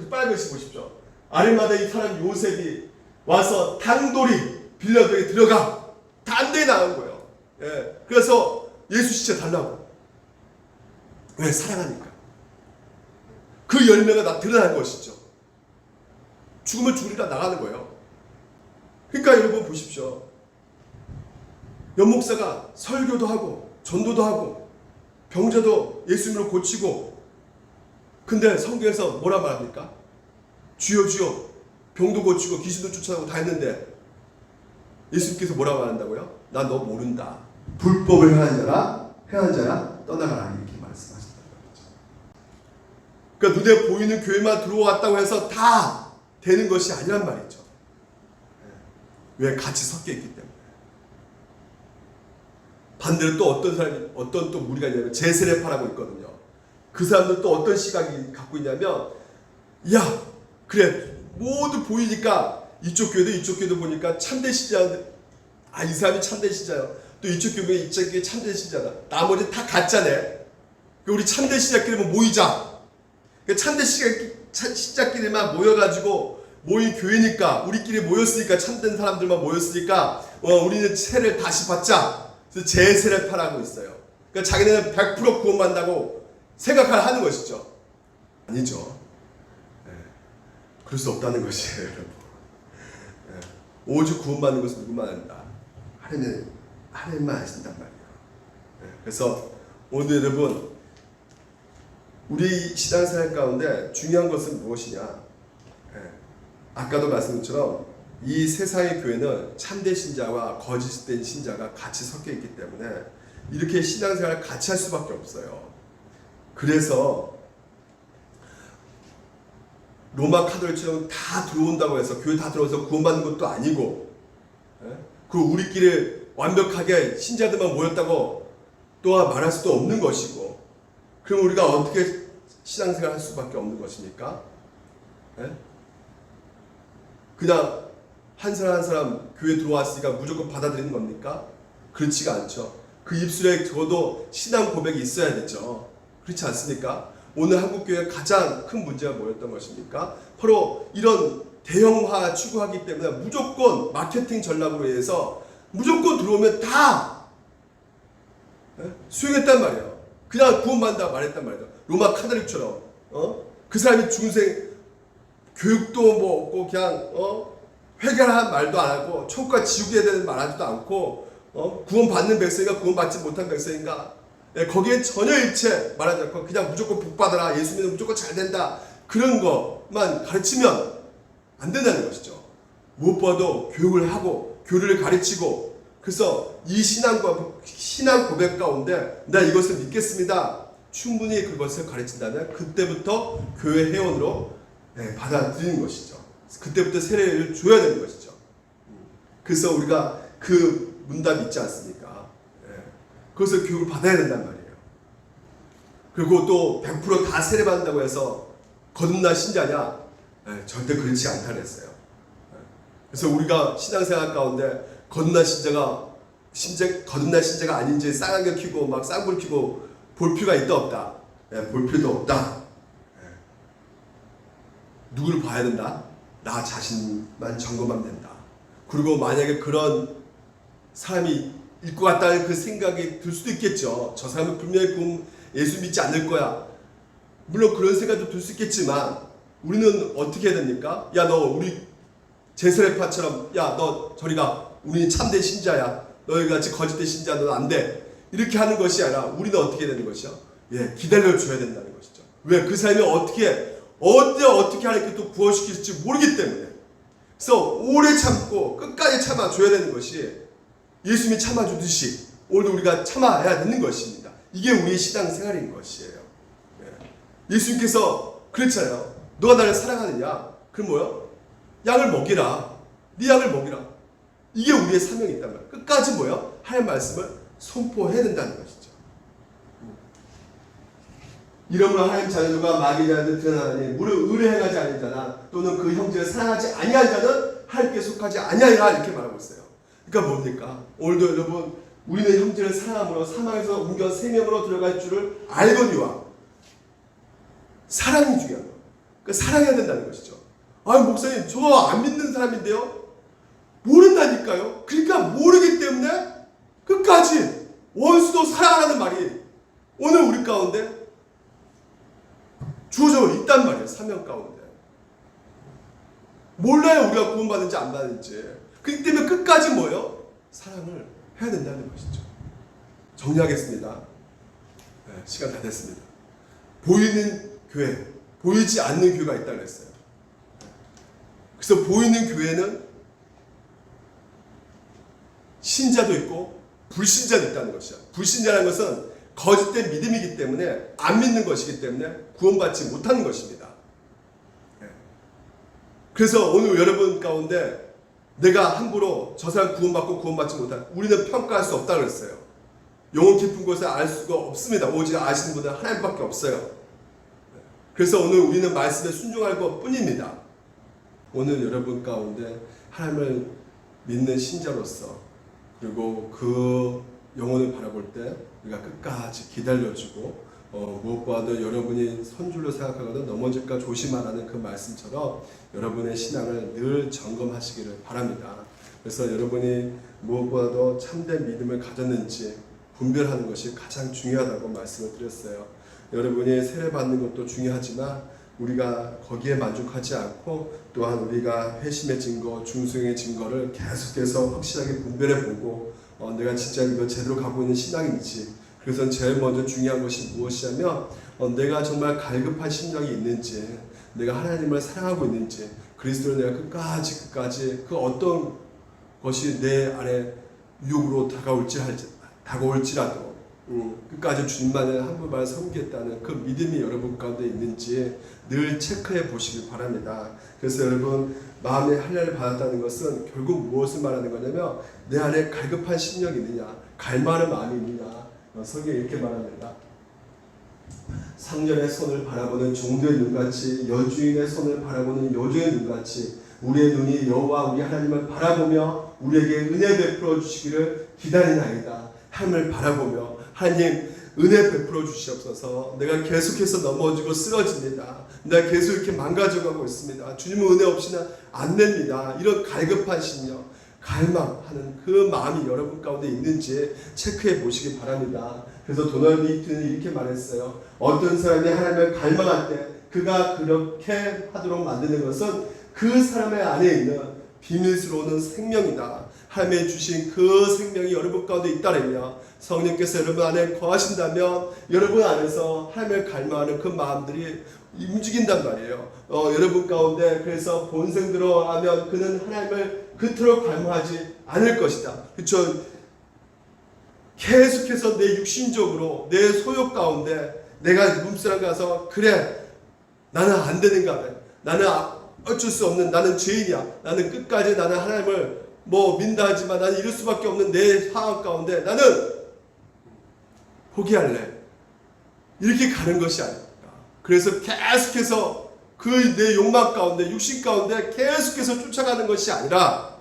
빨간 글씨 보십시오. 아리마대 이 사람 요셉이 와서 당돌이 빌라도에 들어가 단대에 나간 거예요. 그래서 예수 시체 달라고. 왜? 사랑하니까. 그 열매가 드러난 것이죠. 죽으면 죽으리라 나가는 거예요. 그러니까 여러분 보십시오. 연목사가 설교도 하고 전도도 하고 병자도 예수님으로 고치고, 근데 성경에서 뭐라 말합니까? 주여 주여, 병도 고치고 귀신도 쫓아내고 다 했는데 예수님께서 뭐라고 말한다고요? 나 너 모른다. 불법을 행한 자야 떠나가라, 이렇게 말씀하셨다는 거죠. 그러니까 눈에 보이는 교회만 들어왔다고 해서 다 되는 것이 아니란 말이죠. 왜? 같이 섞여 있기 때문에. 반대로 또 어떤 또 무리가 있냐면 제세례파라고 있거든요. 그 사람들 또 어떤 시각이 갖고 있냐면, 야, 그래, 모두 보이니까 이쪽 교회도 보니까 참된 신자인데, 이 사람이 참된 신자요. 또 이쪽 교회 참된 신자다. 나머지 다 가짜네. 우리 참된 신자끼리만 모이자. 참된 신자끼리만 모여가지고 모인 교회니까, 우리끼리 모였으니까, 참된 사람들만 모였으니까 우리는 세를 다시 받자. 그래서 제세를 파라고 있어요. 그러니까 자기네는 100% 구원받는다고 생각하는 것이죠. 아니죠. 그럴 수 없다는 것이에요, 여러분. 오직 구원받는 것은 누구만 안다. 하나님만 아신단 말이에요. 그래서 오늘 여러분, 우리 신앙생활 가운데 중요한 것은 무엇이냐? 아까도 말씀드린 것처럼 이 세상의 교회는 참된 신자와 거짓된 신자가 같이 섞여 있기 때문에 이렇게 신앙생활을 같이 할 수밖에 없어요. 그래서 로마 카톨릭처럼 다 들어온다고 해서 교회 다 들어와서 구원받는 것도 아니고, 그리고 우리끼리 완벽하게 신자들만 모였다고 또한 말할 수도 없는 것이고, 그럼 우리가 어떻게 신앙생활 할 수밖에 없는 것입니까? 그냥 한 사람 한 사람 교회 들어왔으니까 무조건 받아들이는 겁니까? 그렇지가 않죠. 그 입술에 적어도 신앙 고백이 있어야 되죠. 그렇지 않습니까? 오늘 한국교회의 가장 큰 문제가 뭐였던 것입니까? 바로 이런 대형화 추구하기 때문에 무조건 마케팅 전략으로 해서 무조건 들어오면 다 수용했단 말이에요. 그냥 구원받는다 말했단 말이에요. 로마 카톨릭처럼 그 사람이 중생 교육도 뭐 없고 그냥 회개한 말도 안 하고 천국과 지옥에 대한 말하지도 않고 구원받는 백성인가 구원받지 못한 백성인가 거기에 전혀 일체 말하지 않고 그냥 무조건 복 받아라, 예수 믿으면 무조건 잘 된다, 그런 것만 가르치면 안 된다는 것이죠. 무엇보다도 교육을 하고 교리를 가르치고, 그래서 이 신앙 고백 가운데 나 이것을 믿겠습니다, 충분히 그것을 가르친다면 그때부터 교회 회원으로 받아들이는 것이죠. 그때부터 세례를 줘야 되는 것이죠. 그래서 우리가 그 문답 있지 않습니까? 그것을 교육을 받아야 된단 말이에요. 그리고 또 100% 다 세례받는다고 해서 거듭난 신자냐? 절대 그렇지 않다 그랬어요. 그래서 우리가 신앙생활 가운데 거듭난 신자가 아닌지 쌍안경 켜고 막 쌍불 켜고 볼 필요가 있다 없다? 볼 필요도 없다. 누구를 봐야 된다? 나 자신만 점검하면 된다. 그리고 만약에 그런 사람이 일 것 같다는 그 생각이 들 수도 있겠죠. 저 사람은 분명히 예수 믿지 않을 거야. 물론 그런 생각도 들 수 있겠지만 우리는 어떻게 해야 됩니까? 야, 너 우리 제스레파처럼 야, 너 저리 가. 우리는 참된 신자야. 너희 같이 거짓된 신자 넌 안 돼. 이렇게 하는 것이 아니라 우리는 어떻게 되는 것이요? 기다려줘야 된다는 것이죠. 왜? 그 사람이 어떻게 하나님께 또 구원시킬지 모르기 때문에. 그래서 오래 참고 끝까지 참아줘야 되는 것이 예수님이 참아주듯이 오늘도 우리가 참아야 되는 것입니다. 이게 우리의 신앙생활인 것이에요. 예수님께서 그랬잖아요. 너가 나를 사랑하느냐? 그럼 뭐요? 양을 먹이라. 네 양을 먹이라. 이게 우리의 사명이 있단 말이에요. 끝까지 뭐요? 하나님의 말씀을 선포해야 된다는 것이죠. 이러므로 하나님 자녀들과 마귀 자녀들 드러나니 무릇 의를 행하지 아니한 자나 또는 그 형제를 사랑하지 아니한 자는 하나님께 속하지 아니하리라, 이렇게 말하고 있어요. 그러니까 뭡니까? 오늘도 여러분, 우리는 형제를 사랑함으로 사망에서 옮겨 생명으로 들어갈 줄을 알거니와 사랑이 중요한 거예요. 그러니까 사랑해야 된다는 것이죠. 목사님, 저 안 믿는 사람인데요? 모른다니까요. 그러니까 모르기 때문에 끝까지 원수도 사랑하라는 말이 오늘 우리 가운데 주어져 있단 말이에요. 사명 가운데. 몰라요, 우리가 구원받는지 안 받는지. 그렇기 때문에 끝까지 뭐예요? 사랑을 해야 된다는 것이죠. 정리하겠습니다. 시간 다 됐습니다. 보이는 교회, 보이지 않는 교회가 있다고 했어요. 그래서 보이는 교회는 신자도 있고 불신자도 있다는 것이죠. 불신자라는 것은 거짓된 믿음이기 때문에, 안 믿는 것이기 때문에 구원받지 못하는 것입니다. 그래서 오늘 여러분 가운데 내가 함부로 저 사람 구원받고 구원받지 못한, 우리는 평가할 수 없다고 그랬어요. 영혼 깊은 곳에 알 수가 없습니다. 오직 아시는 분은 하나님밖에 없어요. 그래서 오늘 우리는 말씀에 순종할 것 뿐입니다. 오늘 여러분 가운데 하나님을 믿는 신자로서, 그리고 그 영혼을 바라볼 때 우리가 끝까지 기다려주고 무엇보다도 여러분이 선줄로 생각하거든 넘어질까 조심하라는 그 말씀처럼 여러분의 신앙을 늘 점검하시기를 바랍니다. 그래서 여러분이 무엇보다도 참된 믿음을 가졌는지 분별하는 것이 가장 중요하다고 말씀을 드렸어요. 여러분이 세례받는 것도 중요하지만 우리가 거기에 만족하지 않고 또한 우리가 회심의 증거, 중수행의 증거를 계속해서 확실하게 분별해보고 내가 진짜 이거 제대로 가고 있는 신앙인지, 그래서 제일 먼저 중요한 것이 무엇이냐면 내가 정말 갈급한 심령이 있는지, 내가 하나님을 사랑하고 있는지, 그리스도를 내가 끝까지 그 어떤 것이 내 안에 유혹으로 다가올지라도 끝까지 주님만을 한분만 섬기겠다는 그 믿음이 여러분 가운데 있는지 늘 체크해 보시길 바랍니다. 그래서 여러분 마음의 할례를 받았다는 것은 결국 무엇을 말하는 거냐면 내 안에 갈급한 심령이 있느냐, 갈망하는 마음이 있느냐. 성경이 이렇게 말합니다. 상전의 손을 바라보는 종들의 눈같이 여주인의 손을 바라보는 여주의 눈같이 우리의 눈이 여호와 우리 하나님을 바라보며 우리에게 은혜 베풀어 주시기를 기다리나이다. 하나님을 바라보며 하나님 은혜 베풀어 주시옵소서. 내가 계속해서 넘어지고 쓰러집니다. 내가 계속 이렇게 망가져가고 있습니다. 주님은 은혜 없이는 안 됩니다. 이런 갈급한 심령, 갈망하는 그 마음이 여러분 가운데 있는지 체크해 보시기 바랍니다. 그래서 도널드 히튼이 이렇게 말했어요. 어떤 사람이 하나님을 갈망할 때 그가 그렇게 하도록 만드는 것은 그 사람의 안에 있는 비밀스러운 생명이다. 하나님이 주신 그 생명이 여러분 가운데 있다라며 성령께서 여러분 안에 거하신다면 여러분 안에서 하나님을 갈망하는 그 마음들이 움직인단 말이에요. 여러분 가운데 그래서 본성대로 하면 그는 하나님을 그토록 갈망하지 않을 것이다. 그렇죠? 계속해서 내 육신적으로 내 소욕 가운데 내가 몸사람 가서 그래 나는 안 되는가 봐. 나는 어쩔 수 없는 나는 죄인이야. 나는 끝까지 나는 하나님을 민다 하지만 나는 이럴 수밖에 없는 내 상황 가운데 나는 포기할래. 이렇게 가는 것이 아닙니까? 그래서 계속해서 그 내 욕망 가운데 육신 가운데 계속해서 쫓아가는 것이 아니라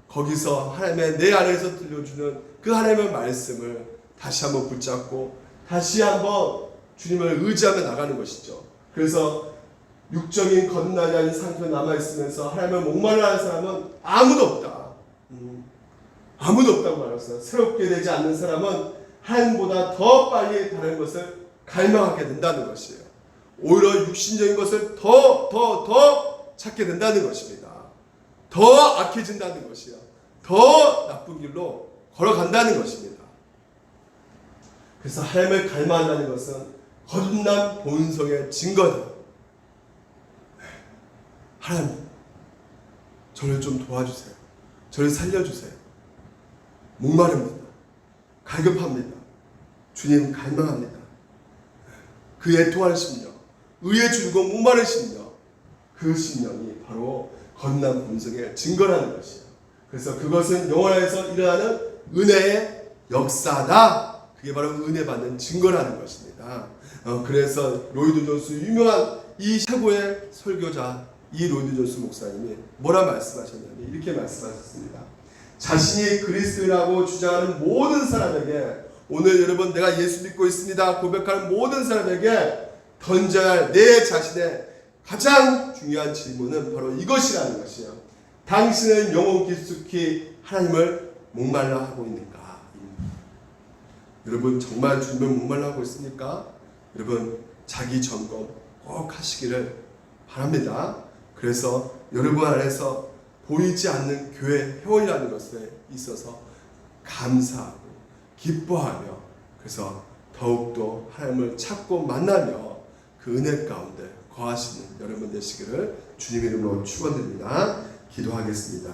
거기서 하나님의 내 안에서 들려주는 그 하나님의 말씀을 다시 한번 붙잡고 다시 한번 주님을 의지하며 나가는 것이죠. 그래서 육적인 거듭나지 않은 상태로 남아있으면서 하나님을 목말라 하는 사람은 아무도 없다. 아무도 없다고 말했어요. 새롭게 되지 않는 사람은 하나님보다 더 빨리 다른 것을 갈망하게 된다는 것이에요. 오히려 육신적인 것을 더 찾게 된다는 것입니다. 더 악해진다는 것이요. 더 나쁜 길로 걸어간다는 것입니다. 그래서 하나님을 갈망한다는 것은 거듭난 본성의 증거다. 하나님, 저를 좀 도와주세요. 저를 살려주세요. 목마릅니다. 갈급합니다. 주님 갈망합니다. 그 애통하는 심령, 의에 줄고 목마른 심령, 그 심령이 바로 거듭난 본성의 증거라는 것이에요. 그래서 그것은 영원에서 일어나는 은혜의 역사다. 그게 바로 은혜 받는 증거라는 것입니다. 그래서 로이드 존스 유명한 이 최고의 설교자 이 로이드 존스 목사님이 뭐라 말씀하셨냐면 이렇게 말씀하셨습니다. 자신이 그리스도라고 주장하는 모든 사람에게 오늘 여러분 내가 예수 믿고 있습니다 고백하는 모든 사람에게 던져야 할 내 자신의 가장 중요한 질문은 바로 이것이라는 것이에요. 당신은 영혼 깊숙이 하나님을 목말라 하고 있는가? 여러분 정말 주님을 목말라 하고 있습니까? 여러분 자기 점검 꼭 하시기를 바랍니다. 그래서 여러분 안에서 보이지 않는 교회 회원이라는 것에 있어서 감사하고 기뻐하며 그래서 더욱더 하나님을 찾고 만나며 그 은혜 가운데 거하시는 여러분 되시기를 주님의 이름으로 축원드립니다. 기도하겠습니다.